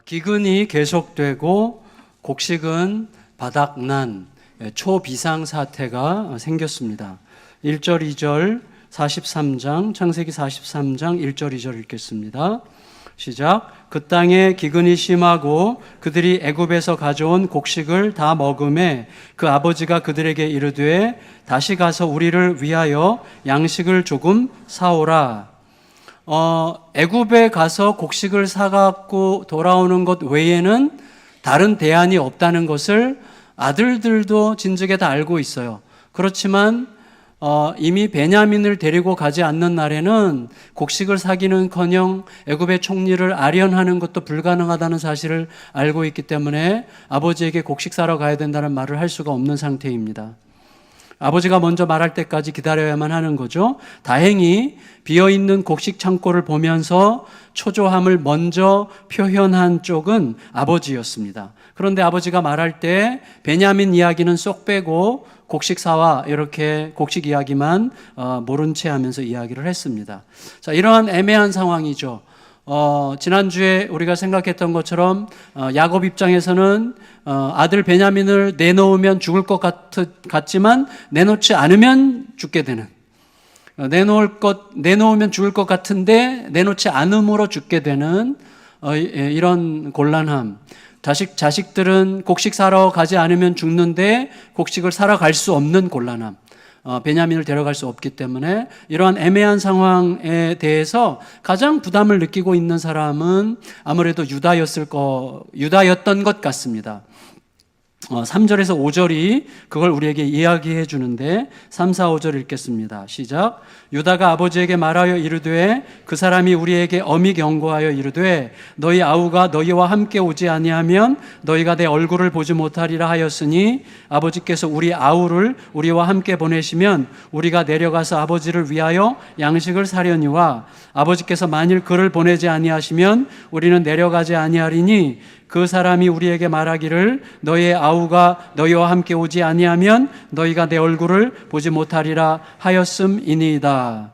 기근이 계속되고 곡식은 바닥난 초비상 사태가 생겼습니다. 1절, 2절, 43장, 창세기 43장 1절, 2절 읽겠습니다. 시작. 그 땅에 기근이 심하고 그들이 애굽에서 가져온 곡식을 다 먹음에 그 아버지가 그들에게 이르되 다시 가서 우리를 위하여 양식을 조금 사오라. 애굽에 가서 곡식을 사갖고 돌아오는 것 외에는 다른 대안이 없다는 것을 아들들도 진즉에 다 알고 있어요. 그렇지만 이미 베냐민을 데리고 가지 않는 날에는 곡식을 사기는커녕 애굽의 총리를 아련하는 것도 불가능하다는 사실을 알고 있기 때문에 아버지에게 곡식 사러 가야 된다는 말을 할 수가 없는 상태입니다. 아버지가 먼저 말할 때까지 기다려야만 하는 거죠. 다행히 비어있는 곡식 창고를 보면서 초조함을 먼저 표현한 쪽은 아버지였습니다. 그런데 아버지가 말할 때 베냐민 이야기는 쏙 빼고 곡식 사와 이렇게 곡식 이야기만 모른 채 하면서 이야기를 했습니다. 자, 이러한 애매한 상황이죠. 지난주에 우리가 생각했던 것처럼 야곱 입장에서는 아들 베냐민을 내놓으면 죽을 것 같지만 내놓지 않으면 죽게 되는, 내놓으면 죽을 것 같은데 내놓지 않음으로 죽게 되는 이런 곤란함. 자식들은 곡식 사러 가지 않으면 죽는데 곡식을 사러 갈 수 없는 곤란함. 베냐민을 데려갈 수 없기 때문에 이러한 애매한 상황에 대해서 가장 부담을 느끼고 있는 사람은 아무래도 유다였던 것 같습니다. 3절에서 5절이 그걸 우리에게 이야기해 주는데 3, 4, 5절 읽겠습니다. 시작. 유다가 아버지에게 말하여 이르되 그 사람이 우리에게 엄히 경고하여 이르되 너희 아우가 너희와 함께 오지 아니하면 너희가 내 얼굴을 보지 못하리라 하였으니 아버지께서 우리 아우를 우리와 함께 보내시면 우리가 내려가서 아버지를 위하여 양식을 사려니와 아버지께서 만일 그를 보내지 아니하시면 우리는 내려가지 아니하리니 그 사람이 우리에게 말하기를 너희의 아우가 너희와 함께 오지 아니하면 너희가 내 얼굴을 보지 못하리라 하였음이니이다.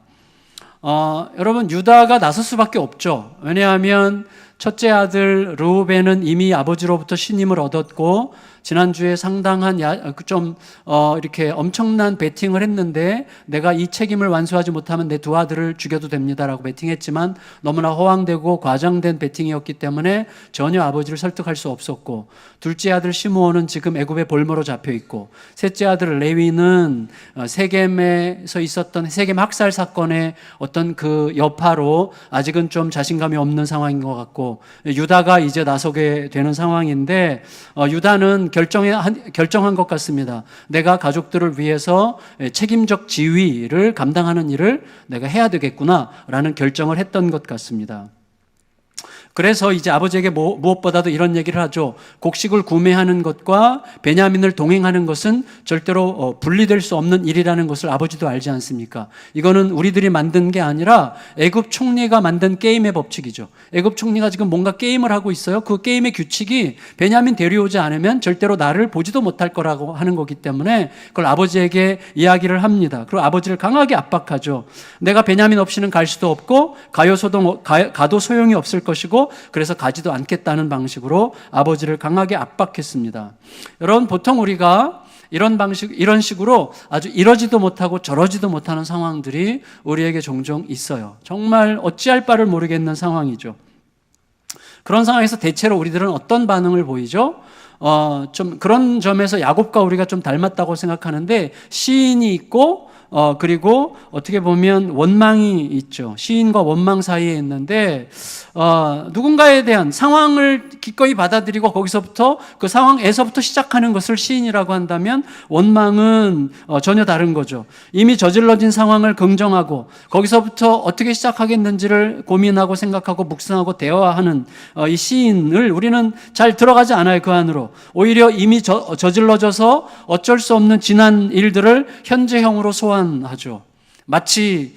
여러분, 유다가 나설 수밖에 없죠. 왜냐하면 첫째 아들 르우벤은 이미 아버지로부터 신임을 얻었고 지난주에 상당한 이렇게 엄청난 베팅을 했는데 내가 이 책임을 완수하지 못하면 내 두 아들을 죽여도 됩니다라고 베팅했지만 너무나 허황되고 과장된 베팅이었기 때문에 전혀 아버지를 설득할 수 없었고, 둘째 아들 시므온은 지금 애굽의 볼모로 잡혀 있고, 셋째 아들 레위는 세겜에서 있었던 세겜 학살 사건의 어떤 그 여파로 아직은 좀 자신감이 없는 상황인 것 같고, 유다가 이제 나서게 되는 상황인데 유다는 결정한 것 같습니다. 내가 가족들을 위해서 책임적 지위를 감당하는 일을 내가 해야 되겠구나라는 결정을 했던 것 같습니다. 그래서 이제 아버지에게 무엇보다도 이런 얘기를 하죠. 곡식을 구매하는 것과 베냐민을 동행하는 것은 절대로 분리될 수 없는 일이라는 것을 아버지도 알지 않습니까? 이거는 우리들이 만든 게 아니라 애굽 총리가 만든 게임의 법칙이죠. 애굽 총리가 지금 뭔가 게임을 하고 있어요. 그 게임의 규칙이 베냐민 데려오지 않으면 절대로 나를 보지도 못할 거라고 하는 거기 때문에 그걸 아버지에게 이야기를 합니다. 그리고 아버지를 강하게 압박하죠. 내가 베냐민 없이는 갈 수도 없고 가도 소용이 없을 것이고 그래서 가지도 않겠다는 방식으로 아버지를 강하게 압박했습니다. 여러분, 보통 우리가 이런 식으로 아주 이러지도 못하고 저러지도 못하는 상황들이 우리에게 종종 있어요. 정말 어찌할 바를 모르겠는 상황이죠. 그런 상황에서 대체로 우리들은 어떤 반응을 보이죠? 좀 그런 점에서 야곱과 우리가 좀 닮았다고 생각하는데, 시인이 있고 그리고 어떻게 보면 원망이 있죠. 시인과 원망 사이에 있는데 누군가에 대한 상황을 기꺼이 받아들이고 거기서부터 그 상황에서부터 시작하는 것을 시인이라고 한다면, 원망은 전혀 다른 거죠. 이미 저질러진 상황을 긍정하고 거기서부터 어떻게 시작하겠는지를 고민하고 생각하고 묵상하고 대화하는 이 시인을 우리는 잘 들어가지 않아요. 그 안으로 오히려 이미 저질러져서 어쩔 수 없는 지난 일들을 현재형으로 소환하죠. 마치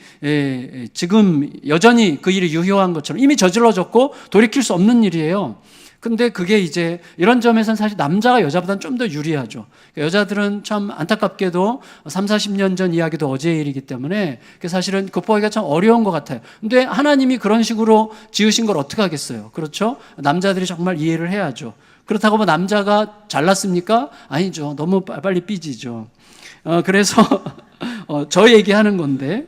지금 여전히 그 일이 유효한 것처럼 이미 저질러졌고 돌이킬 수 없는 일이에요. 근데 그게 이제 이런 점에서는 사실 남자가 여자보다는 좀 더 유리하죠. 여자들은 참 안타깝게도 3, 40년 전 이야기도 어제의 일이기 때문에 사실은 극복하기가 참 어려운 것 같아요. 근데 하나님이 그런 식으로 지으신 걸 어떻게 하겠어요? 그렇죠? 남자들이 정말 이해를 해야죠. 그렇다고 뭐 남자가 잘났습니까? 아니죠. 너무 빨리 삐지죠. 그래서 저 얘기하는 건데,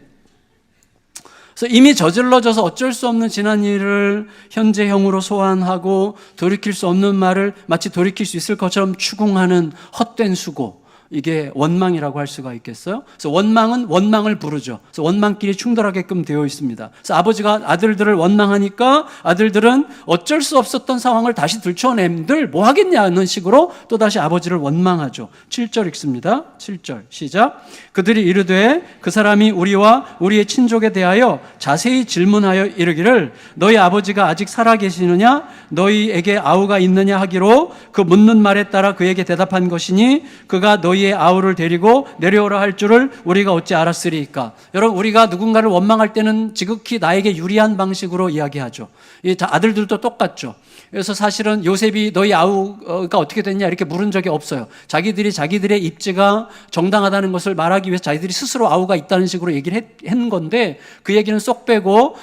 그래서 이미 저질러져서 어쩔 수 없는 지난 일을 현재형으로 소환하고 돌이킬 수 없는 말을 마치 돌이킬 수 있을 것처럼 추궁하는 헛된 수고, 이게 원망이라고 할 수가 있겠어요? 그래서 원망은 원망을 부르죠. 그래서 원망끼리 충돌하게끔 되어 있습니다. 그래서 아버지가 아들들을 원망하니까 아들들은 어쩔 수 없었던 상황을 다시 들춰냄들 뭐 하겠냐는 식으로 또다시 아버지를 원망하죠. 7절 읽습니다. 7절 시작. 그들이 이르되 그 사람이 우리와 우리의 친족에 대하여 자세히 질문하여 이르기를 너희 아버지가 아직 살아계시느냐 너희에게 아우가 있느냐 하기로 그 묻는 말에 따라 그에게 대답한 것이니 그가 너희의 아우를 데리고 내려오라 할 줄을 우리가 어찌 알았으리까. 여러분, 우리가 누군가를 원망할 때는 지극히 나에게 유리한 방식으로 이야기하죠. 이 아들들도 똑같죠. 그래서 사실은 요셉이 너희 아우가 어떻게 됐냐 이렇게 물은 적이 없어요. 자기들의 입지가 정당하다는 것을 말하기 위해서 자기들이 스스로 아우가 있다는 식으로 얘기를 했는 건데 그 얘기는 쏙 빼고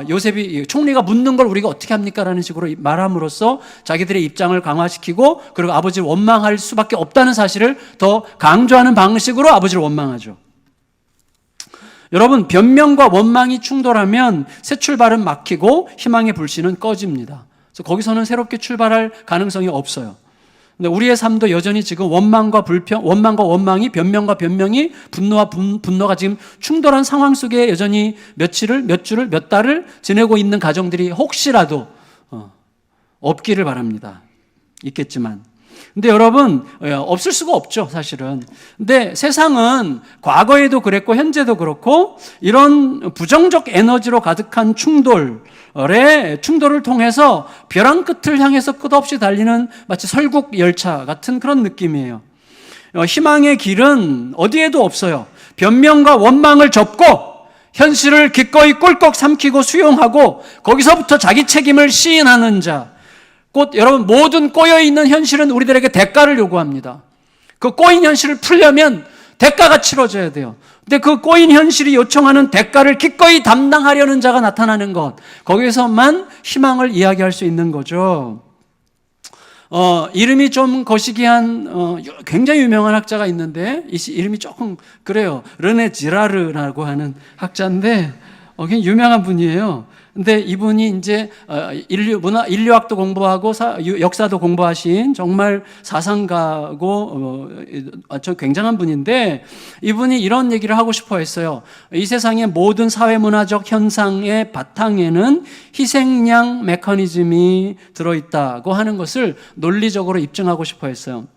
요셉이 총리가 묻는 걸 우리가 어떻게 합니까? 라는 식으로 말함으로써 자기들의 입장을 강화시키고 그리고 아버지를 원망할 수밖에 없다는 사실을 더 강조하는 방식으로 아버지를 원망하죠. 여러분, 변명과 원망이 충돌하면 새 출발은 막히고 희망의 불씨는 꺼집니다. 그래서 거기서는 새롭게 출발할 가능성이 없어요. 근데 우리의 삶도 여전히 지금 원망과 원망이, 변명과 변명이, 분노와 분노가 지금 충돌한 상황 속에 여전히 몇 주를, 몇 달을 지내고 있는 가정들이 혹시라도 없기를 바랍니다. 있겠지만. 근데 여러분, 없을 수가 없죠, 사실은. 근데 세상은 과거에도 그랬고 현재도 그렇고 이런 부정적 에너지로 가득한 충돌을 통해서 벼랑 끝을 향해서 끝없이 달리는 마치 설국 열차 같은 그런 느낌이에요. 희망의 길은 어디에도 없어요. 변명과 원망을 접고 현실을 기꺼이 꿀꺽 삼키고 수용하고 거기서부터 자기 책임을 시인하는 자. 여러분, 모든 꼬여있는 현실은 우리들에게 대가를 요구합니다. 그 꼬인 현실을 풀려면 대가가 치러져야 돼요. 근데 그 꼬인 현실이 요청하는 대가를 기꺼이 담당하려는 자가 나타나는 것, 거기에서만 희망을 이야기할 수 있는 거죠. 이름이 좀 거시기한 굉장히 유명한 학자가 있는데 이 이름이 조금 그래요. 르네 지라르라고 하는 학자인데 굉장히 유명한 분이에요. 근데 이분이 이제 인류학도 공부하고 역사도 공부하신 정말 사상가고 아주 굉장한 분인데 이분이 이런 얘기를 하고 싶어 했어요. 이 세상의 모든 사회문화적 현상의 바탕에는 희생양 메커니즘이 들어있다고 하는 것을 논리적으로 입증하고 싶어 했어요.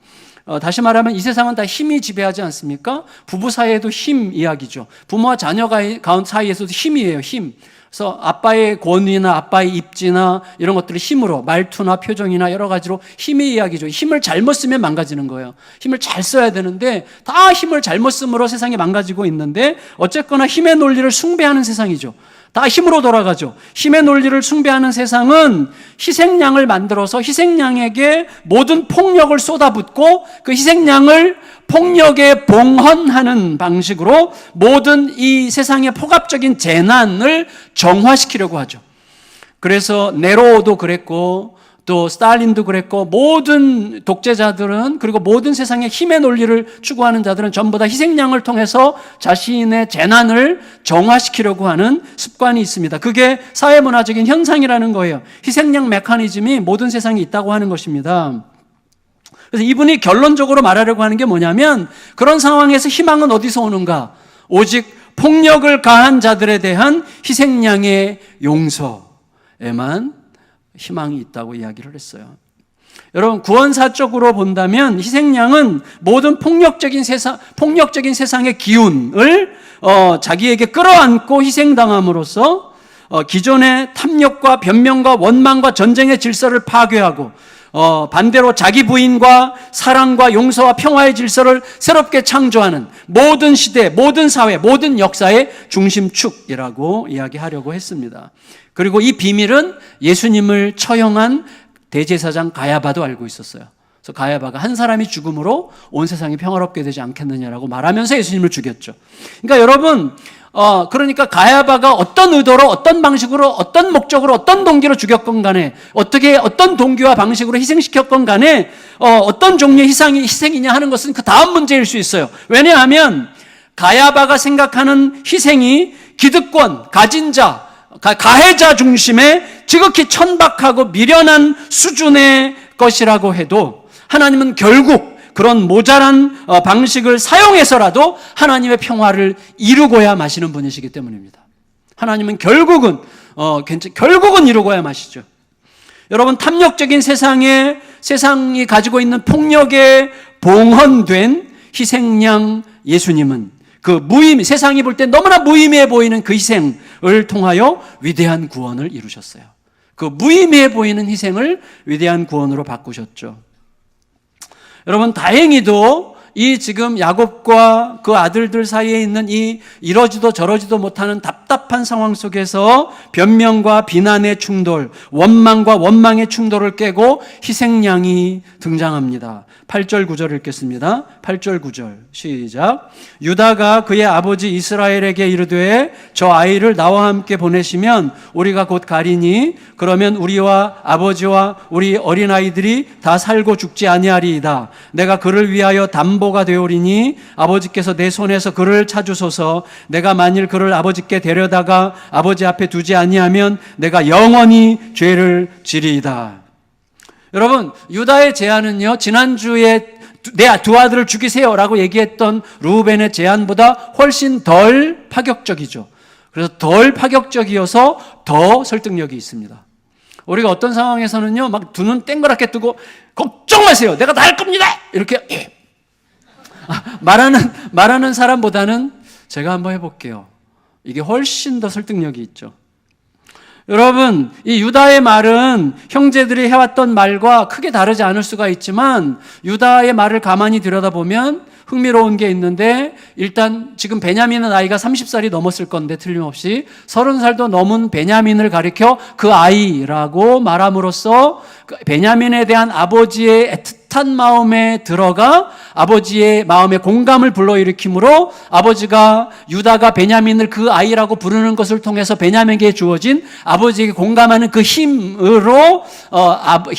다시 말하면 이 세상은 다 힘이 지배하지 않습니까? 부부 사이에도 힘 이야기죠. 부모와 자녀 사이에서도 힘이에요, 힘. 그래서 아빠의 권위나 아빠의 입지나 이런 것들을 힘으로 말투나 표정이나 여러 가지로 힘의 이야기죠. 힘을 잘못 쓰면 망가지는 거예요. 힘을 잘 써야 되는데 다 힘을 잘못 쓰므로 세상이 망가지고 있는데 어쨌거나 힘의 논리를 숭배하는 세상이죠. 다 힘으로 돌아가죠. 힘의 논리를 숭배하는 세상은 희생양을 만들어서 희생양에게 모든 폭력을 쏟아붓고 그 희생양을 폭력에 봉헌하는 방식으로 모든 이 세상의 폭압적인 재난을 정화시키려고 하죠. 그래서 네로도 그랬고 또 스탈린도 그랬고 모든 독재자들은 그리고 모든 세상의 힘의 논리를 추구하는 자들은 전부 다 희생양을 통해서 자신의 재난을 정화시키려고 하는 습관이 있습니다. 그게 사회문화적인 현상이라는 거예요. 희생양 메커니즘이 모든 세상에 있다고 하는 것입니다. 그래서 이분이 결론적으로 말하려고 하는 게 뭐냐면 그런 상황에서 희망은 어디서 오는가? 오직 폭력을 가한 자들에 대한 희생양의 용서에만 희망이 있다고 이야기를 했어요. 여러분, 구원사적으로 본다면 희생양은 모든 폭력적인 세상의 기운을 자기에게 끌어안고 희생당함으로써 기존의 탐욕과 변명과 원망과 전쟁의 질서를 파괴하고 반대로 자기 부인과 사랑과 용서와 평화의 질서를 새롭게 창조하는 모든 시대, 모든 사회, 모든 역사의 중심축이라고 이야기하려고 했습니다. 그리고 이 비밀은 예수님을 처형한 대제사장 가야바도 알고 있었어요. 그래서 가야바가 한 사람이 죽음으로 온 세상이 평화롭게 되지 않겠느냐라고 말하면서 예수님을 죽였죠. 그러니까 여러분, 그러니까 가야바가 어떤 의도로, 어떤 방식으로, 어떤 목적으로, 어떤 동기로 죽였건 간에, 어떤 동기와 방식으로 희생시켰건 간에, 어떤 종류의 희생이냐 하는 것은 그 다음 문제일 수 있어요. 왜냐하면 가야바가 생각하는 희생이 기득권, 가진 자, 가해자 중심의 지극히 천박하고 미련한 수준의 것이라고 해도 하나님은 결국 그런 모자란 방식을 사용해서라도 하나님의 평화를 이루고야 마시는 분이시기 때문입니다. 하나님은 결국은 이루고야 마시죠. 여러분, 탐욕적인 세상이 가지고 있는 폭력에 봉헌된 희생양 예수님은 그 세상이 볼 때 너무나 무의미해 보이는 그 희생을 통하여 위대한 구원을 이루셨어요. 그 무의미해 보이는 희생을 위대한 구원으로 바꾸셨죠. 여러분, 다행히도 이 지금 야곱과 그 아들들 사이에 있는 이 이러지도 저러지도 못하는 답답한 상황 속에서 변명과 비난의 충돌, 원망과 원망의 충돌을 깨고 희생양이 등장합니다. 8절 9절 읽겠습니다. 8절 9절 시작. 유다가 그의 아버지 이스라엘에게 이르되 저 아이를 나와 함께 보내시면 우리가 곧 가리니 그러면 우리와 아버지와 우리 어린아이들이 다 살고 죽지 아니하리이다. 내가 그를 위하여 담보가 되오리니 아버지께서 내 손에서 그를 찾으소서. 내가 만일 그를 아버지께 데려다가 아버지 앞에 두지 아니하면 내가 영원히 죄를 지리이다. 여러분, 유다의 제안은요, 지난주에 내 두 아들을 죽이세요 라고 얘기했던 루벤의 제안보다 훨씬 덜 파격적이죠. 그래서 덜 파격적이어서 더 설득력이 있습니다. 우리가 어떤 상황에서는요, 막 두 눈 땡그랗게 뜨고 걱정 마세요, 내가 다 할 겁니다 이렇게 말하는 사람보다는 제가 한번 해볼게요. 이게 훨씬 더 설득력이 있죠. 여러분, 이 유다의 말은 형제들이 해왔던 말과 크게 다르지 않을 수가 있지만 유다의 말을 가만히 들여다보면 흥미로운 게 있는데, 일단 지금 베냐민은 나이가 30살이 넘었을 건데 틀림없이 30살도 넘은 베냐민을 가리켜 그 아이라고 말함으로써 베냐민에 대한 아버지의 애틋한 마음에 들어가 아버지의 마음에 공감을 불러일으키므로 아버지가 유다가 베냐민을 그 아이라고 부르는 것을 통해서 베냐민에게 주어진 아버지에게 공감하는 그 힘으로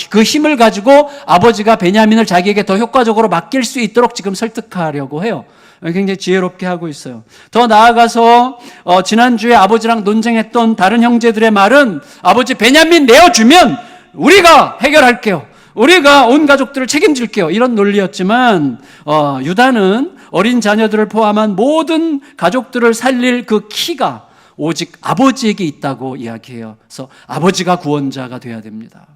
그 힘을 가지고 아버지가 베냐민을 자기에게 더 효과적으로 맡길 수 있도록 지금 설득하려고 해요. 굉장히 지혜롭게 하고 있어요. 더 나아가서 지난주에 아버지랑 논쟁했던 다른 형제들의 말은 아버지 베냐민 내어주면 우리가 해결할게요. 우리가 온 가족들을 책임질게요. 이런 논리였지만 유다는 어린 자녀들을 포함한 모든 가족들을 살릴 그 키가 오직 아버지에게 있다고 이야기해요. 그래서 아버지가 구원자가 돼야 됩니다.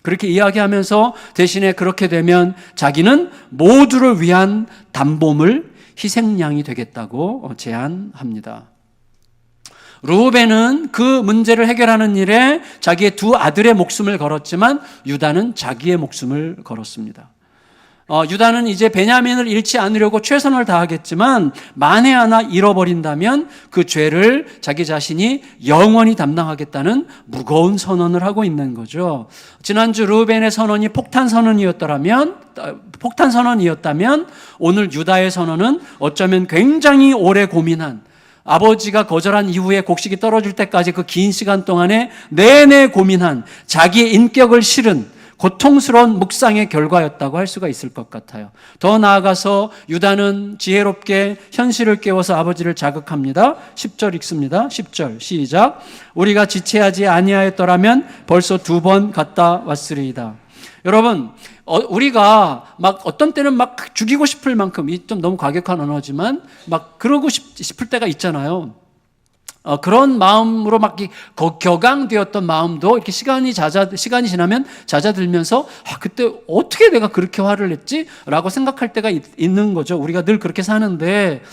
그렇게 이야기하면서 대신에 그렇게 되면 자기는 모두를 위한 담보물, 희생양이 되겠다고 제안합니다. 르우벤은 그 문제를 해결하는 일에 자기의 두 아들의 목숨을 걸었지만 유다는 자기의 목숨을 걸었습니다. 유다는 이제 베냐민을 잃지 않으려고 최선을 다하겠지만 만에 하나 잃어버린다면 그 죄를 자기 자신이 영원히 담당하겠다는 무거운 선언을 하고 있는 거죠. 지난주 르우벤의 선언이 폭탄 선언이었다면 오늘 유다의 선언은 어쩌면 굉장히 오래 고민한, 아버지가 거절한 이후에 곡식이 떨어질 때까지 그 긴 시간 동안에 내내 고민한 자기의 인격을 실은 고통스러운 묵상의 결과였다고 할 수가 있을 것 같아요. 더 나아가서 유다는 지혜롭게 현실을 깨워서 아버지를 자극합니다. 10절 읽습니다. 10절 시작. 우리가 지체하지 아니하였더라면 벌써 2번 갔다 왔으리이다. 여러분, 우리가 막 어떤 때는 막 죽이고 싶을 만큼, 이 좀 너무 과격한 언어지만 막 그러고 싶을 때가 있잖아요. 그런 마음으로 막 격앙되었던 마음도 이렇게 시간이 지나면 잦아들면서 그때 어떻게 내가 그렇게 화를 냈지? 라고 생각할 때가 있는 거죠. 우리가 늘 그렇게 사는데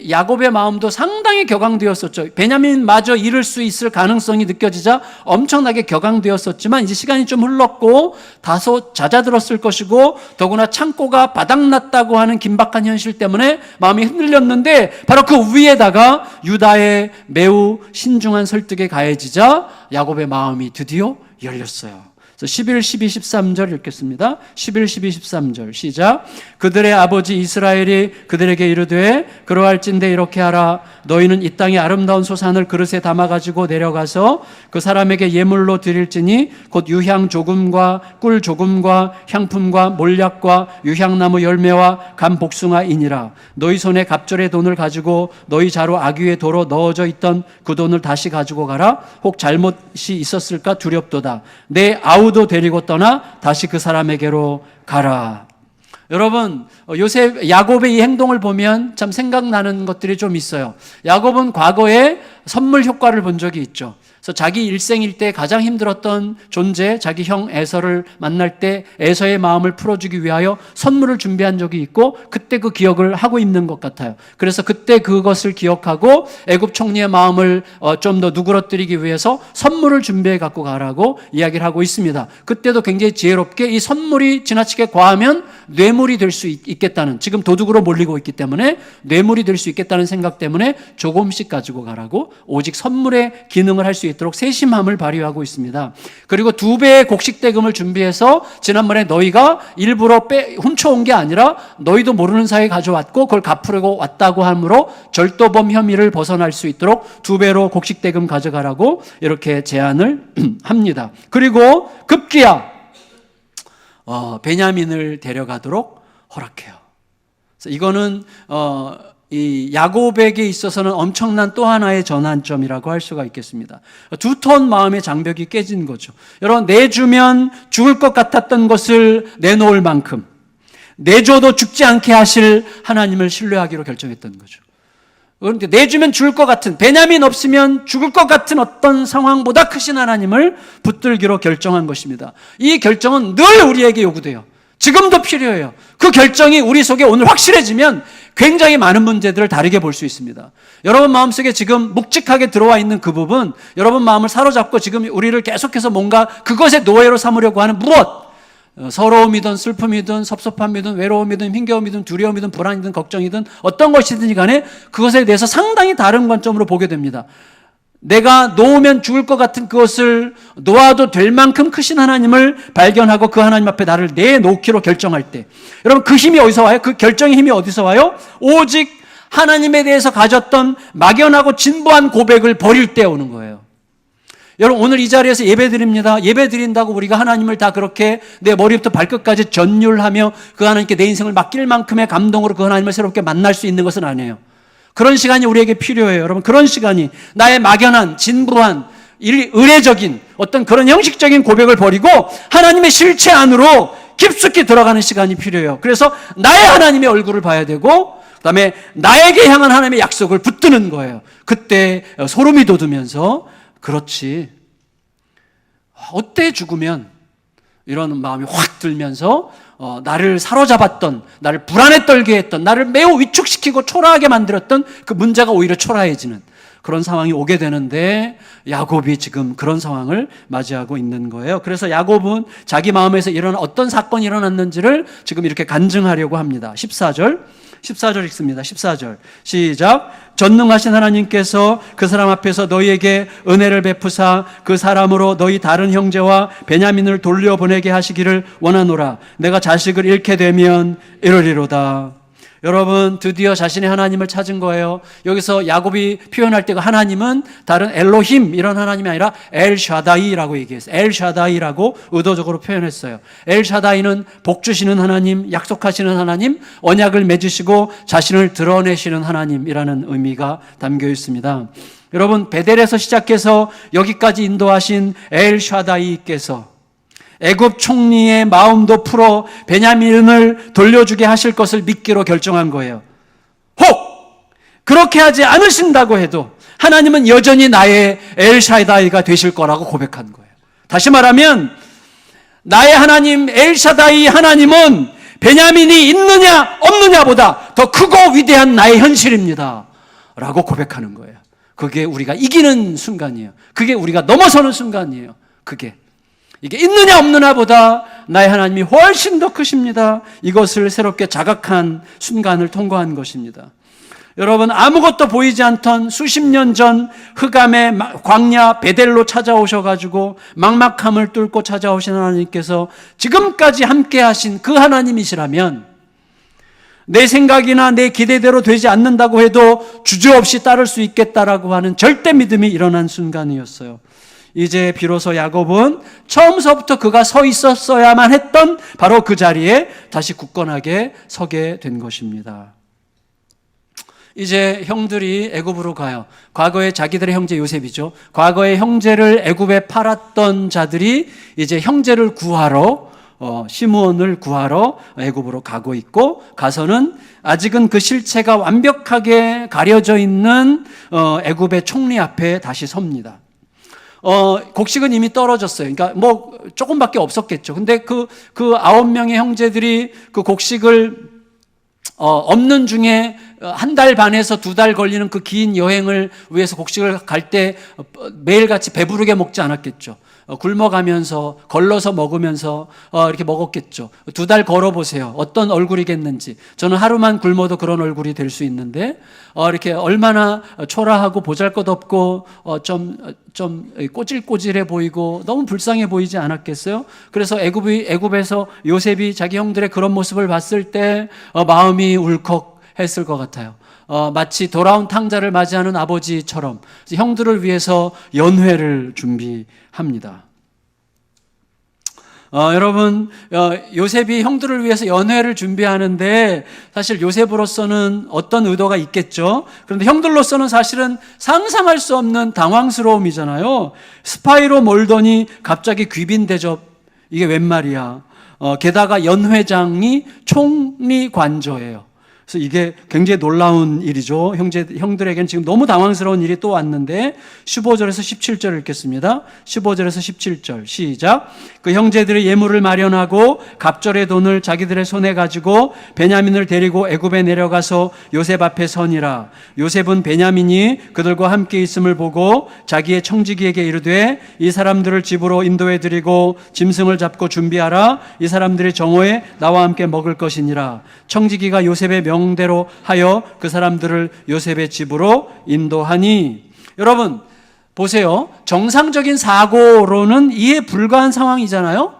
야곱의 마음도 상당히 격앙되었었죠. 베냐민마저 잃을 수 있을 가능성이 느껴지자 엄청나게 격앙되었었지만 이제 시간이 좀 흘렀고 다소 잦아들었을 것이고 더구나 창고가 바닥났다고 하는 긴박한 현실 때문에 마음이 흔들렸는데 바로 그 위에다가 유다의 매우 신중한 설득에 가해지자 야곱의 마음이 드디어 열렸어요. 그래서 11, 12, 13절 읽겠습니다. 11, 12, 13절 시작. 그들의 아버지 이스라엘이 그들에게 이르되 그러할진대 이렇게 하라. 너희는 이 땅의 아름다운 소산을 그릇에 담아가지고 내려가서 그 사람에게 예물로 드릴지니 곧 유향 조금과 꿀 조금과 향품과 몰약과 유향나무 열매와 감 복숭아이니라. 너희 손에 갑절의 돈을 가지고 너희 자루 아귀의 도로 넣어져 있던 그 돈을 다시 가지고 가라. 혹 잘못이 있었을까 두렵도다. 내 아우도 데리고 떠나 다시 그 사람에게로 가라. 여러분, 야곱의 이 행동을 보면 참 생각나는 것들이 좀 있어요. 야곱은 과거에 선물 효과를 본 적이 있죠. 그래서 자기 일생일 때 가장 힘들었던 존재, 자기 형 에서를 만날 때 에서의 마음을 풀어주기 위하여 선물을 준비한 적이 있고 그때 그 기억을 하고 있는 것 같아요. 그래서 그때 그것을 기억하고 애굽 총리의 마음을 좀 더 누그러뜨리기 위해서 선물을 준비해 갖고 가라고 이야기를 하고 있습니다. 그때도 굉장히 지혜롭게 이 선물이 지나치게 과하면 뇌물이 될 수 있겠다는, 지금 도둑으로 몰리고 있기 때문에 뇌물이 될 수 있겠다는 생각 때문에 조금씩 가지고 가라고 오직 선물의 기능을 할 수 있도록 세심함을 발휘하고 있습니다. 그리고 2배의 곡식 대금을 준비해서 지난번에 너희가 일부러 훔쳐온 게 아니라 너희도 모르는 사이에 가져왔고 그걸 갚으려고 왔다고 하므로 절도범 혐의를 벗어날 수 있도록 2배로 곡식 대금 가져가라고 이렇게 제안을 합니다. 그리고 급기야 베냐민을 데려가도록 허락해요. 그래서 이거는 이 야곱에게 있어서는 엄청난 또 하나의 전환점이라고 할 수가 있겠습니다. 두터운 마음의 장벽이 깨진 거죠. 여러분, 내주면 죽을 것 같았던 것을 내놓을 만큼 내줘도 죽지 않게 하실 하나님을 신뢰하기로 결정했던 거죠. 그런데 내주면 죽을 것 같은, 베냐민 없으면 죽을 것 같은 어떤 상황보다 크신 하나님을 붙들기로 결정한 것입니다. 이 결정은 늘 우리에게 요구돼요. 지금도 필요해요. 그 결정이 우리 속에 오늘 확실해지면 굉장히 많은 문제들을 다르게 볼 수 있습니다. 여러분 마음속에 지금 묵직하게 들어와 있는 그 부분, 여러분 마음을 사로잡고 지금 우리를 계속해서 뭔가 그것의 노예로 삼으려고 하는 무엇, 서러움이든 슬픔이든 섭섭함이든 외로움이든 힘겨움이든 두려움이든 불안이든 걱정이든 어떤 것이든지 간에 그것에 대해서 상당히 다른 관점으로 보게 됩니다. 내가 놓으면 죽을 것 같은 그것을 놓아도 될 만큼 크신 하나님을 발견하고 그 하나님 앞에 나를 내놓기로 결정할 때, 여러분 그 힘이 어디서 와요? 그 결정의 힘이 어디서 와요? 오직 하나님에 대해서 가졌던 막연하고 진부한 고백을 버릴 때 오는 거예요. 여러분 오늘 이 자리에서 예배 드립니다. 예배 드린다고 우리가 하나님을 다 그렇게 내 머리부터 발끝까지 전율하며 그 하나님께 내 인생을 맡길 만큼의 감동으로 그 하나님을 새롭게 만날 수 있는 것은 아니에요. 그런 시간이 우리에게 필요해요. 여러분 그런 시간이 나의 막연한 진부한 의례적인 어떤 그런 형식적인 고백을 버리고 하나님의 실체 안으로 깊숙이 들어가는 시간이 필요해요. 그래서 나의 하나님의 얼굴을 봐야 되고 그다음에 나에게 향한 하나님의 약속을 붙드는 거예요. 그때 소름이 돋으면서 그렇지, 어때 죽으면, 이런 마음이 확 들면서 나를 사로잡았던, 나를 불안에 떨게 했던, 나를 매우 위축시키고 초라하게 만들었던 그 문제가 오히려 초라해지는 그런 상황이 오게 되는데 야곱이 지금 그런 상황을 맞이하고 있는 거예요. 그래서 야곱은 자기 마음에서 일어난 어떤 사건이 일어났는지를 지금 이렇게 간증하려고 합니다. 14절 읽습니다. 14절 시작. 전능하신 하나님께서 그 사람 앞에서 너희에게 은혜를 베푸사 그 사람으로 너희 다른 형제와 베냐민을 돌려보내게 하시기를 원하노라. 내가 자식을 잃게 되면 이르리로다. 여러분 드디어 자신의 하나님을 찾은 거예요. 여기서 야곱이 표현할 때 그 하나님은 다른 엘로힘 이런 하나님이 아니라 엘샤다이라고 얘기했어요. 엘샤다이라고 의도적으로 표현했어요. 엘샤다이는 복 주시는 하나님, 약속하시는 하나님, 언약을 맺으시고 자신을 드러내시는 하나님이라는 의미가 담겨 있습니다. 여러분 베델에서 시작해서 여기까지 인도하신 엘샤다이께서 애굽 총리의 마음도 풀어 베냐민을 돌려주게 하실 것을 믿기로 결정한 거예요. 혹 그렇게 하지 않으신다고 해도 하나님은 여전히 나의 엘샤다이가 되실 거라고 고백한 거예요. 다시 말하면 나의 하나님 엘샤다이 하나님은 베냐민이 있느냐 없느냐보다 더 크고 위대한 나의 현실입니다 라고 고백하는 거예요. 그게 우리가 이기는 순간이에요. 그게 우리가 넘어서는 순간이에요. 이게 있느냐 없느냐보다 나의 하나님이 훨씬 더 크십니다. 이것을 새롭게 자각한 순간을 통과한 것입니다. 여러분, 아무것도 보이지 않던 수십 년 전 흑암의 광야 베델로 찾아오셔가지고 막막함을 뚫고 찾아오신 하나님께서 지금까지 함께 하신 그 하나님이시라면 내 생각이나 내 기대대로 되지 않는다고 해도 주저없이 따를 수 있겠다라고 하는 절대 믿음이 일어난 순간이었어요. 이제 비로소 야곱은 처음서부터 그가 서 있었어야만 했던 바로 그 자리에 다시 굳건하게 서게 된 것입니다. 이제 형들이 애굽으로 가요. 과거에 자기들의 형제 요셉이죠. 과거에 형제를 애굽에 팔았던 자들이 이제 형제를 구하러 시므온을 구하러 애굽으로 가고 있고, 가서는 아직은 그 실체가 완벽하게 가려져 있는 애굽의 총리 앞에 다시 섭니다. 곡식은 이미 떨어졌어요. 그러니까 뭐 조금밖에 없었겠죠. 근데 그 9명의 형제들이 그 곡식을 없는 중에 한 달 반에서 2달 걸리는 그 긴 여행을 위해서 곡식을 갈 때 매일같이 배부르게 먹지 않았겠죠. 굶어가면서 걸러서 먹으면서 이렇게 먹었겠죠. 2달 걸어보세요. 어떤 얼굴이겠는지. 저는 하루만 굶어도 그런 얼굴이 될 수 있는데 이렇게 얼마나 초라하고 보잘것없고 좀 꼬질꼬질해 보이고 너무 불쌍해 보이지 않았겠어요? 그래서 애굽에서 요셉이 자기 형들의 그런 모습을 봤을 때 마음이 울컥했을 것 같아요. 마치 돌아온 탕자를 맞이하는 아버지처럼 형들을 위해서 연회를 준비합니다. 여러분, 요셉이 형들을 위해서 연회를 준비하는데 사실 요셉으로서는 어떤 의도가 있겠죠. 그런데 형들로서는 사실은 상상할 수 없는 당황스러움이잖아요. 스파이로 몰더니 갑자기 귀빈 대접, 이게 웬 말이야. 게다가 연회장이 총리 관저예요. 그래서 이게 굉장히 놀라운 일이죠. 형들에게는 지금 너무 당황스러운 일이 또 왔는데 15절에서 17절 읽겠습니다. 15절에서 17절 시작. 그 형제들이 예물을 마련하고 갑절의 돈을 자기들의 손에 가지고 베냐민을 데리고 애굽에 내려가서 요셉 앞에 서니라. 요셉은 베냐민이 그들과 함께 있음을 보고 자기의 청지기에게 이르되 이 사람들을 집으로 인도해 드리고 짐승을 잡고 준비하라. 이 사람들이 정오에 나와 함께 먹을 것이니라. 청지기가 요셉의 명대로 하여 그 사람들을 요셉의 집으로 인도하니. 여러분 보세요. 정상적인 사고로는 이해 불가한 상황이잖아요.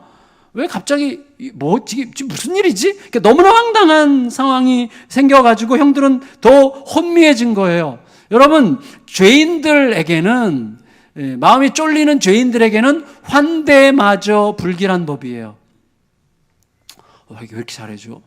왜 갑자기 지금 무슨 일이지? 너무나 황당한 상황이 생겨가지고 형들은 더 혼미해진 거예요. 여러분, 죄인들에게는, 마음이 쫄리는 죄인들에게는 환대마저 불길한 법이에요. 왜 이렇게 잘해줘?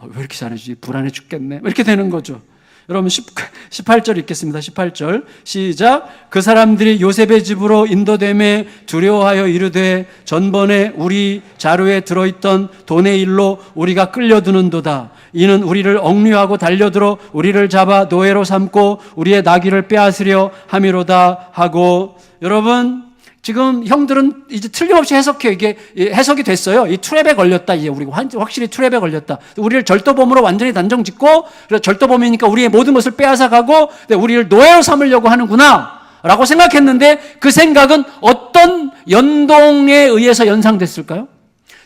왜 이렇게 잘해주지? 불안해 죽겠네. 이렇게 되는 거죠. 여러분 18절 읽겠습니다. 18절 시작. 그 사람들이 요셉의 집으로 인도됨에 두려워하여 이르되 전번에 우리 자루에 들어있던 돈의 일로 우리가 끌려드는도다. 이는 우리를 억류하고 달려들어 우리를 잡아 노예로 삼고 우리의 나귀를 빼앗으려 함이로다 하고. 여러분, 지금 형들은 이제 틀림없이 해석해요. 이게 해석이 됐어요. 이 트랩에 걸렸다. 이제 우리가 확실히 트랩에 걸렸다. 우리를 절도범으로 완전히 단정 짓고, 그래서 절도범이니까 우리의 모든 것을 빼앗아 가고, 우리를 노예로 삼으려고 하는구나 라고 생각했는데, 그 생각은 어떤 연동에 의해서 연상됐을까요?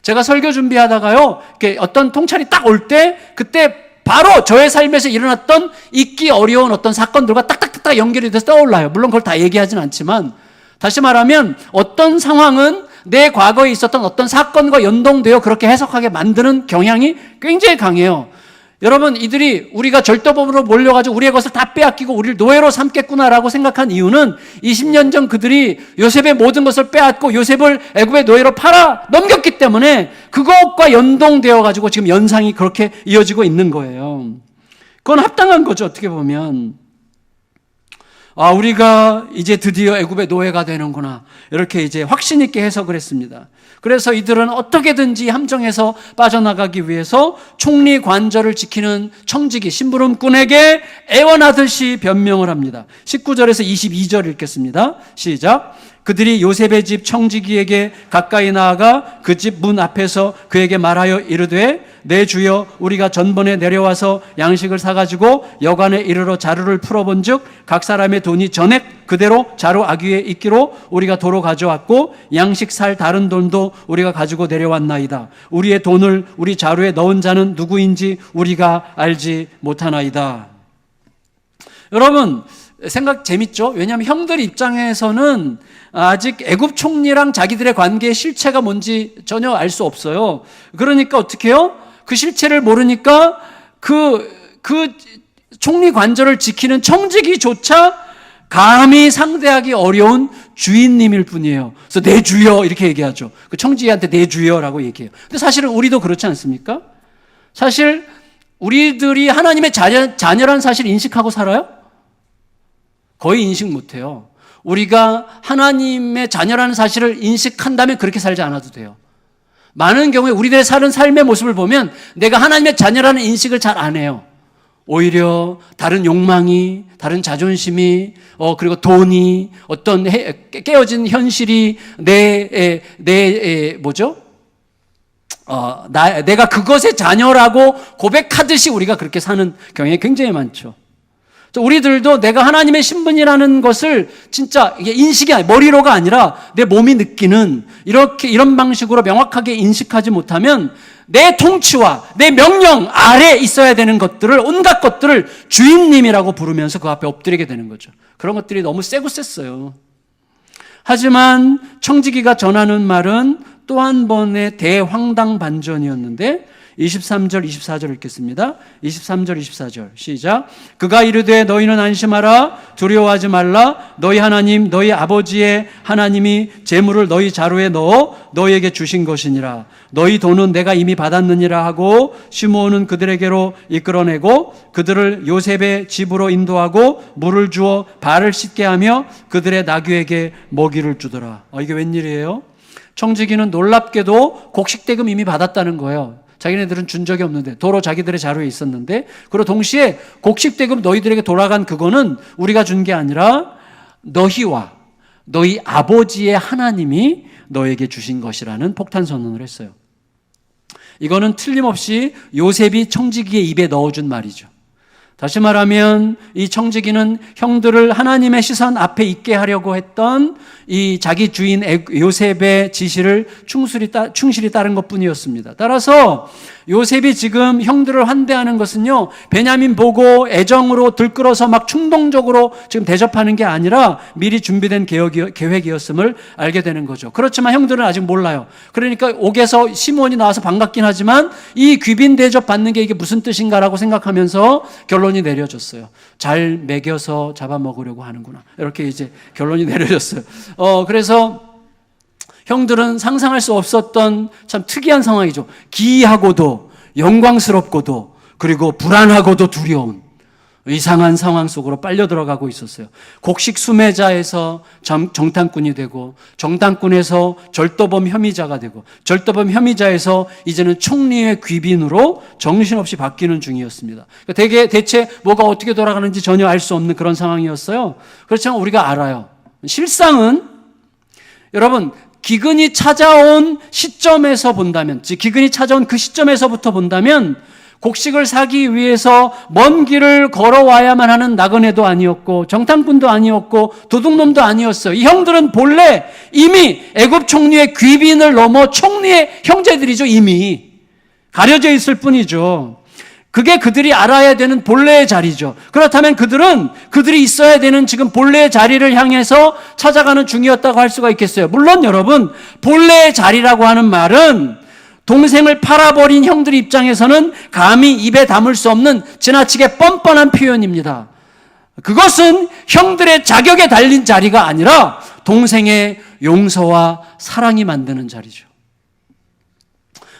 제가 설교 준비하다가요, 이렇게 어떤 통찰이 딱 올 때, 그때 바로 저의 삶에서 일어났던 잊기 어려운 어떤 사건들과 딱딱딱딱 연결이 돼서 떠올라요. 물론 그걸 다 얘기하진 않지만, 다시 말하면 어떤 상황은 내 과거에 있었던 어떤 사건과 연동되어 그렇게 해석하게 만드는 경향이 굉장히 강해요. 여러분, 이들이 우리가 절도범으로 몰려가지고 우리의 것을 다 빼앗기고 우리를 노예로 삼겠구나라고 생각한 이유는 20년 전 그들이 요셉의 모든 것을 빼앗고 요셉을 애굽의 노예로 팔아 넘겼기 때문에 그것과 연동되어 가지고 지금 연상이 그렇게 이어지고 있는 거예요. 그건 합당한 거죠, 어떻게 보면. 우리가 이제 드디어 애굽의 노예가 되는구나. 이렇게 이제 확신 있게 해석을 했습니다. 그래서 이들은 어떻게든지 함정에서 빠져나가기 위해서 총리 관저를 지키는 청지기 심부름꾼에게 애원하듯이 변명을 합니다. 19절에서 22절 읽겠습니다. 시작. 그들이 요셉의 집 청지기에게 가까이 나아가 그 집 문 앞에서 그에게 말하여 이르되 내 주여, 우리가 전번에 내려와서 양식을 사가지고 여관에 이르러 자루를 풀어본즉 각 사람의 돈이 전액 그대로 자루 아귀에 있기로 우리가 도로 가져왔고 양식 살 다른 돈도 우리가 가지고 내려왔나이다. 우리의 돈을 우리 자루에 넣은 자는 누구인지 우리가 알지 못하나이다. 여러분 생각 재밌죠? 왜냐하면 형들 입장에서는 아직 애굽 총리랑 자기들의 관계의 실체가 뭔지 전혀 알 수 없어요. 그러니까 어떻게 해요? 그 실체를 모르니까 그 총리 관절을 지키는 청지기조차 감히 상대하기 어려운 주인님일 뿐이에요. 그래서 내 주여 이렇게 얘기하죠. 그 청지기한테 내 주여라고 얘기해요. 근데 사실은 우리도 그렇지 않습니까? 사실 우리들이 하나님의 자녀라는 사실을 인식하고 살아요? 거의 인식 못해요. 우리가 하나님의 자녀라는 사실을 인식한다면 그렇게 살지 않아도 돼요. 많은 경우에 우리들의 사는 삶의 모습을 보면 내가 하나님의 자녀라는 인식을 잘 안 해요. 오히려 다른 욕망이, 다른 자존심이, 그리고 돈이, 어떤 깨어진 현실이 내가 그것의 자녀라고 고백하듯이 우리가 그렇게 사는 경향이 굉장히 많죠. 우리들도 내가 하나님의 신분이라는 것을 진짜 이게 인식이 머리로가 아니라 내 몸이 느끼는 이런 방식으로 명확하게 인식하지 못하면 내 통치와 내 명령 아래 있어야 되는 것들을, 온갖 것들을 주인님이라고 부르면서 그 앞에 엎드리게 되는 거죠. 그런 것들이 너무 세고 셌어요. 하지만 청지기가 전하는 말은 또 한 번의 대황당 반전이었는데 23절 24절 읽겠습니다. 23절 24절 시작. 그가 이르되 너희는 안심하라 두려워하지 말라 너희 하나님 너희 아버지의 하나님이 재물을 너희 자루에 넣어 너희에게 주신 것이니라. 너희 돈은 내가 이미 받았느니라 하고 시므온은 그들에게로 이끌어내고 그들을 요셉의 집으로 인도하고 물을 주어 발을 씻게 하며 그들의 나귀에게 먹이를 주더라. 이게 웬일이에요? 청지기는 놀랍게도 곡식대금 이미 받았다는 거예요. 자기네들은 준 적이 없는데 도로 자기들의 자루에 있었는데, 그리고 동시에 곡식대금 너희들에게 돌아간 그거는 우리가 준 게 아니라 너희와 너희 아버지의 하나님이 너에게 주신 것이라는 폭탄 선언을 했어요. 이거는 틀림없이 요셉이 청지기의 입에 넣어준 말이죠. 다시 말하면 이 청지기는 형들을 하나님의 시선 앞에 있게 하려고 했던 이 자기 주인 요셉의 지시를 충실히 따른 것뿐이었습니다. 따라서 요셉이 지금 형들을 환대하는 것은요, 베냐민 보고 애정으로 들끓어서 막 충동적으로 지금 대접하는 게 아니라 미리 준비된 계획이었음을 알게 되는 거죠. 그렇지만 형들은 아직 몰라요. 그러니까 옥에서 시므온이 나와서 반갑긴 하지만 이 귀빈 대접 받는 게 이게 무슨 뜻인가라고 생각하면서 결론이 내려졌어요. 잘 먹여서 잡아먹으려고 하는구나. 이렇게 이제 결론이 내려졌어요. 그래서 형들은 상상할 수 없었던 참 특이한 상황이죠. 기이하고도 영광스럽고도 그리고 불안하고도 두려운 이상한 상황 속으로 빨려 들어가고 있었어요. 곡식 수매자에서 정탐꾼이 되고, 정탐꾼에서 절도범 혐의자가 되고, 절도범 혐의자에서 이제는 총리의 귀빈으로 정신없이 바뀌는 중이었습니다. 대체 뭐가 어떻게 돌아가는지 전혀 알 수 없는 그런 상황이었어요. 그렇지만 우리가 알아요. 실상은 여러분, 기근이 찾아온 시점에서 본다면, 기근이 찾아온 그 시점에서부터 본다면 곡식을 사기 위해서 먼 길을 걸어와야만 하는 나그네도 아니었고 정탐꾼도 아니었고 도둑놈도 아니었어요. 이 형들은 본래 이미 애굽 총리의 귀빈을 넘어 총리의 형제들이죠. 이미 가려져 있을 뿐이죠. 그게 그들이 알아야 되는 본래의 자리죠. 그렇다면 그들이 있어야 되는 지금 본래의 자리를 향해서 찾아가는 중이었다고 할 수가 있겠어요. 물론 여러분, 본래의 자리라고 하는 말은 동생을 팔아버린 형들 입장에서는 감히 입에 담을 수 없는 지나치게 뻔뻔한 표현입니다. 그것은 형들의 자격에 달린 자리가 아니라 동생의 용서와 사랑이 만드는 자리죠.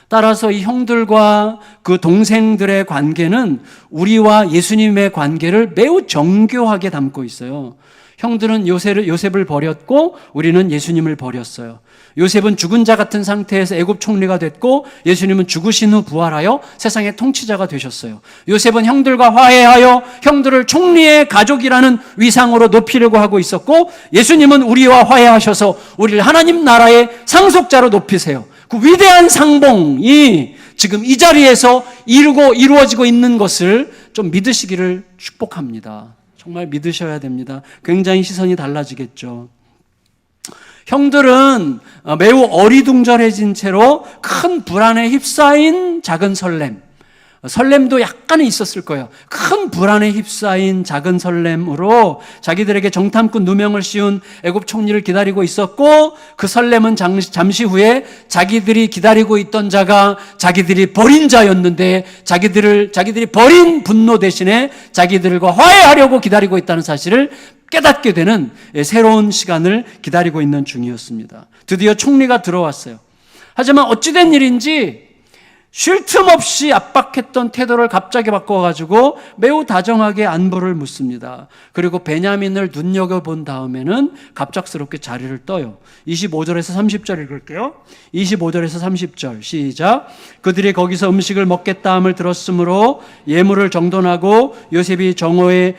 따라서 이 형들과 그 동생들의 관계는 우리와 예수님의 관계를 매우 정교하게 담고 있어요. 형들은 요셉을 버렸고 우리는 예수님을 버렸어요. 요셉은 죽은 자 같은 상태에서 애굽 총리가 됐고 예수님은 죽으신 후 부활하여 세상의 통치자가 되셨어요. 요셉은 형들과 화해하여 형들을 총리의 가족이라는 위상으로 높이려고 하고 있었고, 예수님은 우리와 화해하셔서 우리를 하나님 나라의 상속자로 높이세요. 그 위대한 상봉이 지금 이 자리에서 이루어지고 있는 것을 좀 믿으시기를 축복합니다. 정말 믿으셔야 됩니다. 굉장히 시선이 달라지겠죠. 형들은 매우 어리둥절해진 채로 큰 불안에 휩싸인 작은 설렘, 설렘도 약간은 있었을 거예요. 큰 불안에 휩싸인 작은 설렘으로 자기들에게 정탐꾼 누명을 씌운 애굽 총리를 기다리고 있었고, 그 설렘은 잠시 후에 자기들이 기다리고 있던 자가 자기들이 버린 자였는데, 자기들이 버린 분노 대신에 자기들과 화해하려고 기다리고 있다는 사실을 깨닫게 되는 새로운 시간을 기다리고 있는 중이었습니다. 드디어 총리가 들어왔어요. 하지만 어찌된 일인지 쉴 틈 없이 압박했던 태도를 갑자기 바꿔가지고 매우 다정하게 안부를 묻습니다. 그리고 베냐민을 눈여겨본 다음에는 갑작스럽게 자리를 떠요. 25절에서 30절 읽을게요. 25절에서 30절 시작. 그들이 거기서 음식을 먹겠다 함을 들었으므로 예물을 정돈하고 요셉이 정오에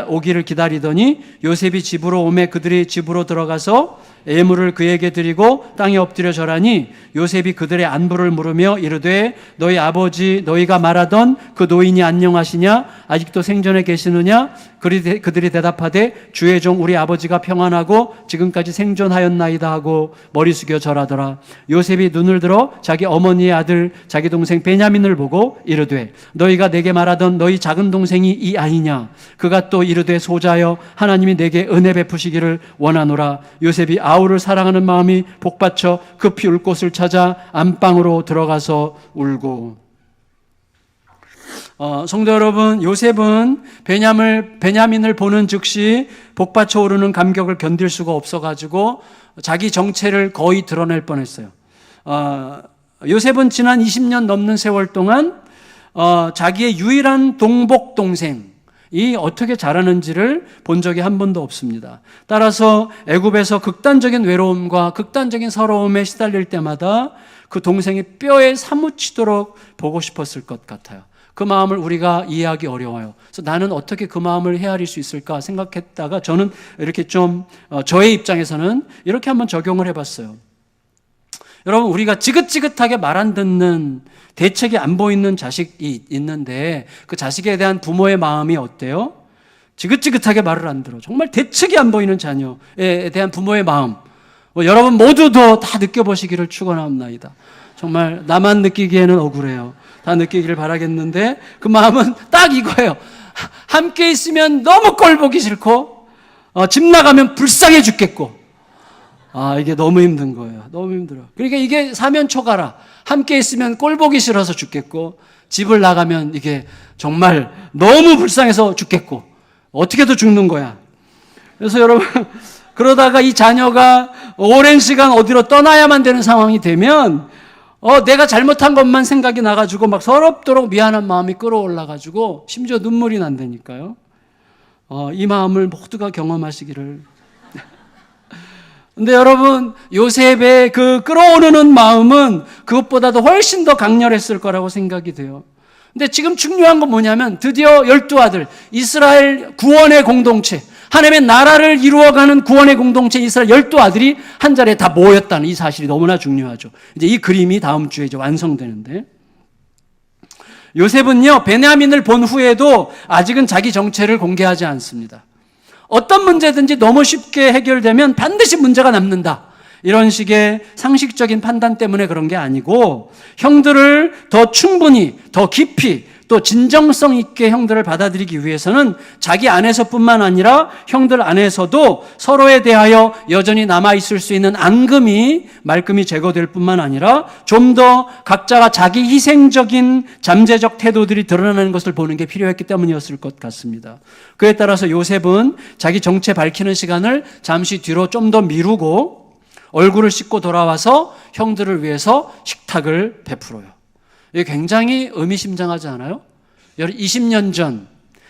오기를 기다리더니 요셉이 집으로 오매 그들이 집으로 들어가서 예물을 그에게 드리고 땅에 엎드려 절하니 요셉이 그들의 안부를 물으며 이르되 너희 아버지 너희가 말하던 그 노인이 안녕하시냐? 아직도 생전에 계시느냐? 그들이 대답하되 주의 종 우리 아버지가 평안하고 지금까지 생존하였나이다 하고 머리 숙여 절하더라. 요셉이 눈을 들어 자기 어머니의 아들 자기 동생 베냐민을 보고 이르되 너희가 내게 말하던 너희 작은 동생이 이 아이냐? 그가 또 이르되 소자여 하나님이 내게 은혜 베푸시기를 원하노라. 요셉이 아우를 사랑하는 마음이 복받쳐 급히 울 곳을 찾아 안방으로 들어가서 울고. 성도 여러분, 요셉은 베냐민을 보는 즉시 복받쳐 오르는 감격을 견딜 수가 없어가지고 자기 정체를 거의 드러낼 뻔했어요. 요셉은 지난 20년 넘는 세월 동안 자기의 유일한 동복 동생이 어떻게 자라는지를 본 적이 한 번도 없습니다. 따라서 애굽에서 극단적인 외로움과 극단적인 서러움에 시달릴 때마다 그 동생이 뼈에 사무치도록 보고 싶었을 것 같아요. 그 마음을 우리가 이해하기 어려워요. 그래서 나는 어떻게 그 마음을 헤아릴 수 있을까 생각했다가 저는 이렇게 좀 저의 입장에서는 이렇게 한번 적용을 해봤어요. 여러분, 우리가 지긋지긋하게 말 안 듣는 대책이 안 보이는 자식이 있는데 그 자식에 대한 부모의 마음이 어때요? 지긋지긋하게 말을 안 들어. 정말 대책이 안 보이는 자녀에 대한 부모의 마음. 여러분 모두도 다 느껴보시기를 축원합니다. 정말 나만 느끼기에는 억울해요. 다 느끼기를 바라겠는데 그 마음은 딱 이거예요. 함께 있으면 너무 꼴 보기 싫고 집 나가면 불쌍해 죽겠고 이게 너무 힘든 거예요. 너무 힘들어. 그러니까 이게 사면초가라. 함께 있으면 꼴 보기 싫어서 죽겠고 집을 나가면 이게 정말 너무 불쌍해서 죽겠고 어떻게도 죽는 거야. 그래서 여러분 그러다가 이 자녀가 오랜 시간 어디로 떠나야만 되는 상황이 되면 내가 잘못한 것만 생각이 나가지고 막 서럽도록 미안한 마음이 끌어올라가지고 심지어 눈물이 난다니까요. 이 마음을 모두가 경험하시기를. 근데 여러분, 요셉의 그 끌어오르는 마음은 그것보다도 훨씬 더 강렬했을 거라고 생각이 돼요. 근데 지금 중요한 건 뭐냐면 드디어 12아들, 이스라엘 구원의 공동체, 하나님의 나라를 이루어가는 구원의 공동체 이스라엘 12아들이 한 자리에 다 모였다는 이 사실이 너무나 중요하죠. 이제 이 그림이 다음 주에 이제 완성되는데, 요셉은요 베냐민을 본 후에도 아직은 자기 정체를 공개하지 않습니다. 어떤 문제든지 너무 쉽게 해결되면 반드시 문제가 남는다, 이런 식의 상식적인 판단 때문에 그런 게 아니고 형들을 더 충분히 더 깊이 또 진정성 있게 형들을 받아들이기 위해서는 자기 안에서뿐만 아니라 형들 안에서도 서로에 대하여 여전히 남아있을 수 있는 앙금이 말끔히 제거될 뿐만 아니라 좀 더 각자가 자기 희생적인 잠재적 태도들이 드러나는 것을 보는 게 필요했기 때문이었을 것 같습니다. 그에 따라서 요셉은 자기 정체 밝히는 시간을 잠시 뒤로 좀 더 미루고 얼굴을 씻고 돌아와서 형들을 위해서 식탁을 베풀어요. 이게 굉장히 의미심장하지 않아요? 20년 전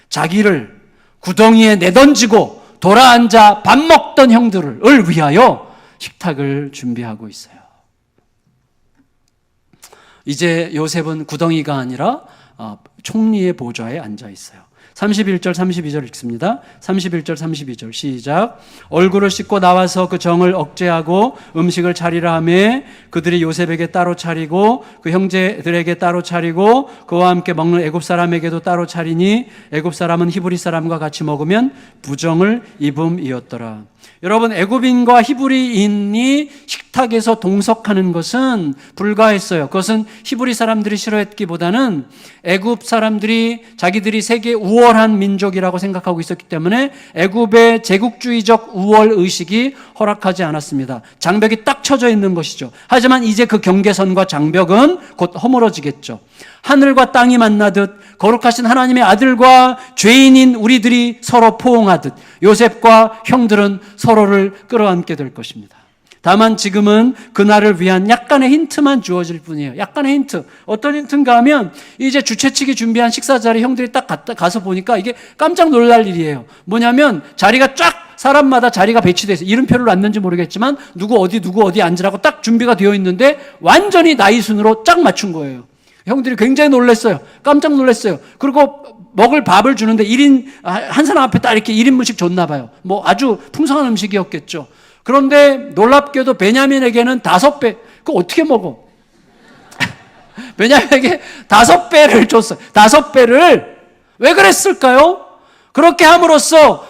자기를 구덩이에 내던지고 돌아앉아 밥 먹던 형들을 위하여 식탁을 준비하고 있어요. 이제 요셉은 구덩이가 아니라 총리의 보좌에 앉아 있어요. 31절 32절 읽습니다. 31절 32절 시작. 얼굴을 씻고 나와서 그 정을 억제하고 음식을 차리라 하매 그들이 요셉에게 따로 차리고 그 형제들에게 따로 차리고 그와 함께 먹는 애굽 사람에게도 따로 차리니 애굽 사람은 히브리 사람과 같이 먹으면 부정을 입음이었더라. 여러분, 애굽인과 히브리인이 식탁에서 동석하는 것은 불가했어요. 그것은 히브리 사람들이 싫어했기보다는 애굽 사람들이 자기들이 세계 우월한 민족이라고 생각하고 있었기 때문에 애굽의 제국주의적 우월 의식이 허락하지 않았습니다. 장벽이 딱 쳐져 있는 것이죠. 하지만 이제 그 경계선과 장벽은 곧 허물어지겠죠. 하늘과 땅이 만나듯 거룩하신 하나님의 아들과 죄인인 우리들이 서로 포옹하듯 요셉과 형들은 서로를 끌어안게 될 것입니다. 다만 지금은 그날을 위한 약간의 힌트만 주어질 뿐이에요. 약간의 힌트. 어떤 힌트인가 하면 이제 주최 측이 준비한 식사 자리 형들이 딱 가서 보니까 이게 깜짝 놀랄 일이에요. 뭐냐면 자리가 쫙 사람마다 자리가 배치되어 있어요. 이름표를 놨는지 모르겠지만 누구 어디 앉으라고 딱 준비가 되어 있는데 완전히 나이 순으로 쫙 맞춘 거예요. 형들이 굉장히 놀랐어요. 깜짝 놀랐어요. 그리고 먹을 밥을 주는데 1인, 한 사람 앞에 딱 이렇게 1인분씩 줬나 봐요. 뭐 아주 풍성한 음식이었겠죠. 그런데 놀랍게도 베냐민에게는 5배, 그거 어떻게 먹어? 베냐민에게 5배를 줬어요. 5배를. 왜 그랬을까요? 그렇게 함으로써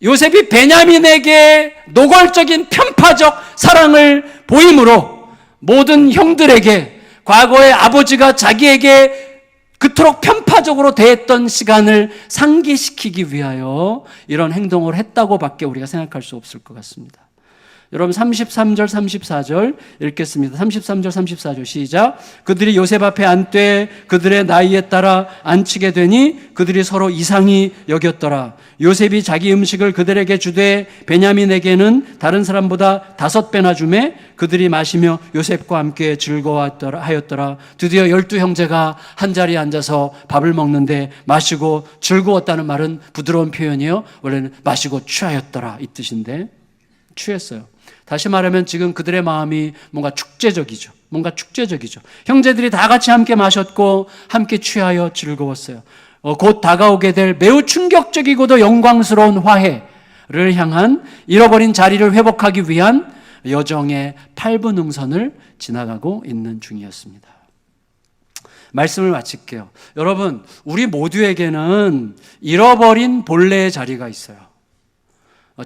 요셉이 베냐민에게 노골적인 편파적 사랑을 보임으로 모든 형들에게 과거에 아버지가 자기에게 그토록 편파적으로 대했던 시간을 상기시키기 위하여 이런 행동을 했다고 밖에 우리가 생각할 수 없을 것 같습니다. 여러분 33절 34절 읽겠습니다. 33절 34절 시작. 그들이 요셉 앞에 앉되 그들의 나이에 따라 앉히게 되니 그들이 서로 이상히 여겼더라. 요셉이 자기 음식을 그들에게 주되 베냐민에게는 다른 사람보다 5배나 주매 그들이 마시며 요셉과 함께 즐거워하였더라. 드디어 12형제가 한자리에 앉아서 밥을 먹는데 마시고 즐거웠다는 말은 부드러운 표현이에요. 원래는 마시고 취하였더라 이 뜻인데 취했어요. 다시 말하면 지금 그들의 마음이 뭔가 축제적이죠. 형제들이 다 같이 함께 마셨고 함께 취하여 즐거웠어요. 곧 다가오게 될 매우 충격적이고도 영광스러운 화해를 향한 잃어버린 자리를 회복하기 위한 여정의 8분 응선을 지나가고 있는 중이었습니다. 말씀을 마칠게요. 여러분, 우리 모두에게는 잃어버린 본래의 자리가 있어요.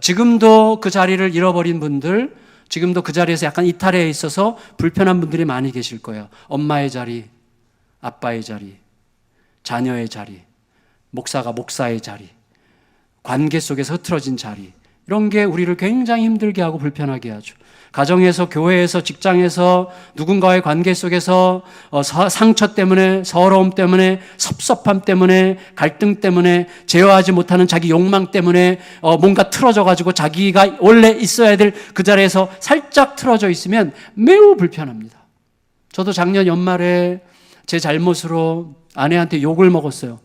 지금도 그 자리를 잃어버린 분들, 지금도 그 자리에서 약간 이탈해 있어서 불편한 분들이 많이 계실 거예요. 엄마의 자리, 아빠의 자리, 자녀의 자리, 목사가 목사의 자리, 관계 속에서 흐트러진 자리, 이런 게 우리를 굉장히 힘들게 하고 불편하게 하죠. 가정에서, 교회에서, 직장에서, 누군가의 관계 속에서 상처 때문에, 서러움 때문에, 섭섭함 때문에, 갈등 때문에, 제어하지 못하는 자기 욕망 때문에 뭔가 틀어져가지고 자기가 원래 있어야 될 그 자리에서 살짝 틀어져 있으면 매우 불편합니다. 저도 작년 연말에 제 잘못으로 아내한테 욕을 먹었어요.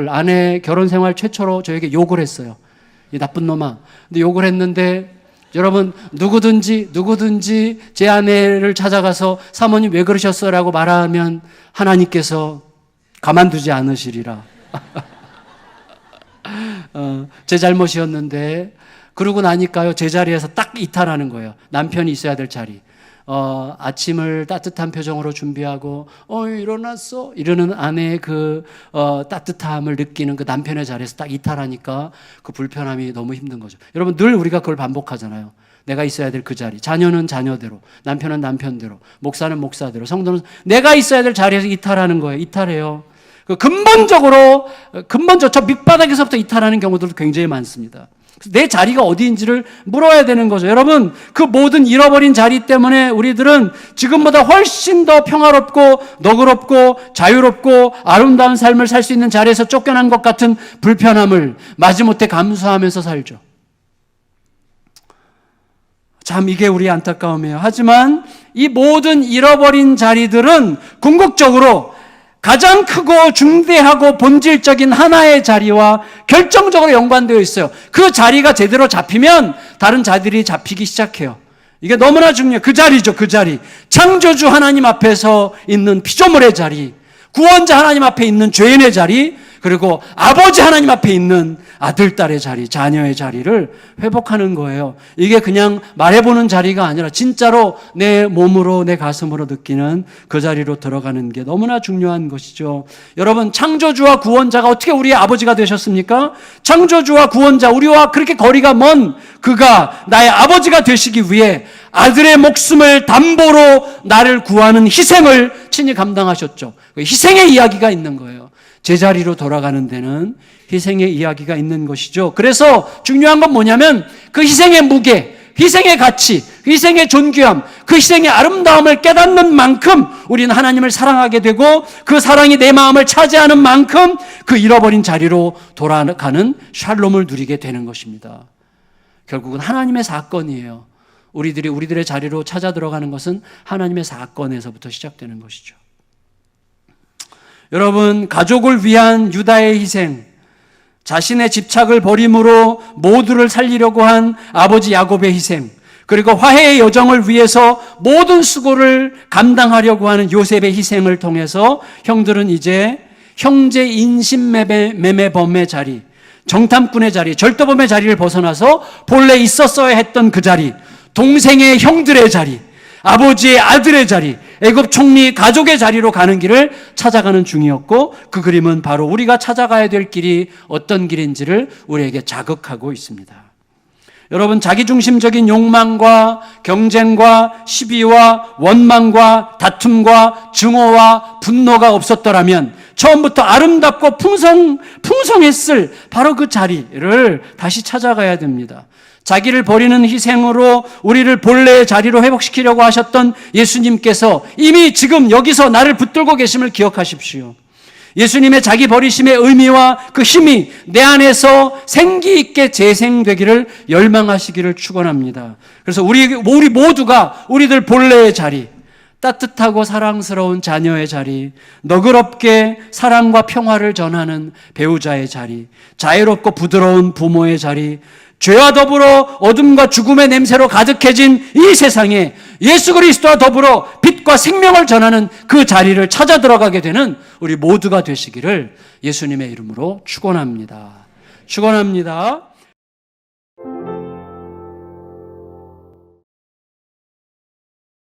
아내 결혼 생활 최초로 저에게 욕을 했어요. 이 나쁜 놈아. 근데 욕을 했는데 여러분, 누구든지 제 아내를 찾아가서 사모님 왜 그러셨어요? 라고 말하면 하나님께서 가만두지 않으시리라. 제 잘못이었는데 그러고 나니까요, 제 자리에서 딱 이탈하는 거예요. 남편이 있어야 될 자리. 아침을 따뜻한 표정으로 준비하고 일어났어? 이러는 아내의 그 따뜻함을 느끼는 그 남편의 자리에서 딱 이탈하니까 그 불편함이 너무 힘든 거죠. 여러분, 늘 우리가 그걸 반복하잖아요. 내가 있어야 될 그 자리, 자녀는 자녀대로, 남편은 남편대로, 목사는 목사대로, 성도는 내가 있어야 될 자리에서 이탈하는 거예요. 이탈해요. 근본적으로 저 밑바닥에서부터 이탈하는 경우들도 굉장히 많습니다. 내 자리가 어디인지를 물어야 되는 거죠. 여러분, 그 모든 잃어버린 자리 때문에 우리들은 지금보다 훨씬 더 평화롭고 너그럽고 자유롭고 아름다운 삶을 살 수 있는 자리에서 쫓겨난 것 같은 불편함을 마지못해 감수하면서 살죠. 참 이게 우리의 안타까움이에요. 하지만 이 모든 잃어버린 자리들은 궁극적으로 가장 크고 중대하고 본질적인 하나의 자리와 결정적으로 연관되어 있어요. 그 자리가 제대로 잡히면 다른 자리들이 잡히기 시작해요. 이게 너무나 중요해요. 그 자리죠, 그 자리. 창조주 하나님 앞에서 있는 피조물의 자리, 구원자 하나님 앞에 있는 죄인의 자리, 그리고 아버지 하나님 앞에 있는 아들, 딸의 자리, 자녀의 자리를 회복하는 거예요. 이게 그냥 말해보는 자리가 아니라 진짜로 내 몸으로, 내 가슴으로 느끼는 그 자리로 들어가는 게 너무나 중요한 것이죠. 여러분, 창조주와 구원자가 어떻게 우리의 아버지가 되셨습니까? 창조주와 구원자, 우리와 그렇게 거리가 먼 그가 나의 아버지가 되시기 위해 아들의 목숨을 담보로 나를 구하는 희생을 친히 감당하셨죠. 희생의 이야기가 있는 거예요. 제자리로 돌아가는 데는 희생의 이야기가 있는 것이죠. 그래서 중요한 건 뭐냐면 그 희생의 무게, 희생의 가치, 희생의 존귀함, 그 희생의 아름다움을 깨닫는 만큼 우리는 하나님을 사랑하게 되고 그 사랑이 내 마음을 차지하는 만큼 그 잃어버린 자리로 돌아가는 샬롬을 누리게 되는 것입니다. 결국은 하나님의 사건이에요. 우리들의 자리로 찾아 들어가는 것은 하나님의 사건에서부터 시작되는 것이죠. 여러분, 가족을 위한 유다의 희생, 자신의 집착을 버림으로 모두를 살리려고 한 아버지 야곱의 희생, 그리고 화해의 여정을 위해서 모든 수고를 감당하려고 하는 요셉의 희생을 통해서 형들은 이제 형제 인신매매범의 자리, 정탐꾼의 자리, 절도범의 자리를 벗어나서 본래 있었어야 했던 그 자리, 동생의 형들의 자리, 아버지의 아들의 자리, 애굽 총리 가족의 자리로 가는 길을 찾아가는 중이었고, 그 그림은 바로 우리가 찾아가야 될 길이 어떤 길인지를 우리에게 자극하고 있습니다. 여러분, 자기중심적인 욕망과 경쟁과 시비와 원망과 다툼과 증오와 분노가 없었더라면 처음부터 아름답고 풍성했을 바로 그 자리를 다시 찾아가야 됩니다. 자기를 버리는 희생으로 우리를 본래의 자리로 회복시키려고 하셨던 예수님께서 이미 지금 여기서 나를 붙들고 계심을 기억하십시오. 예수님의 자기 버리심의 의미와 그 힘이 내 안에서 생기 있게 재생되기를 열망하시기를 축원합니다. 그래서 우리 모두가 우리들 본래의 자리, 따뜻하고 사랑스러운 자녀의 자리, 너그럽게 사랑과 평화를 전하는 배우자의 자리, 자유롭고 부드러운 부모의 자리, 죄와 더불어 어둠과 죽음의 냄새로 가득해진 이 세상에 예수 그리스도와 더불어 빛과 생명을 전하는 그 자리를 찾아 들어가게 되는 우리 모두가 되시기를 예수님의 이름으로 축원합니다. 축원합니다.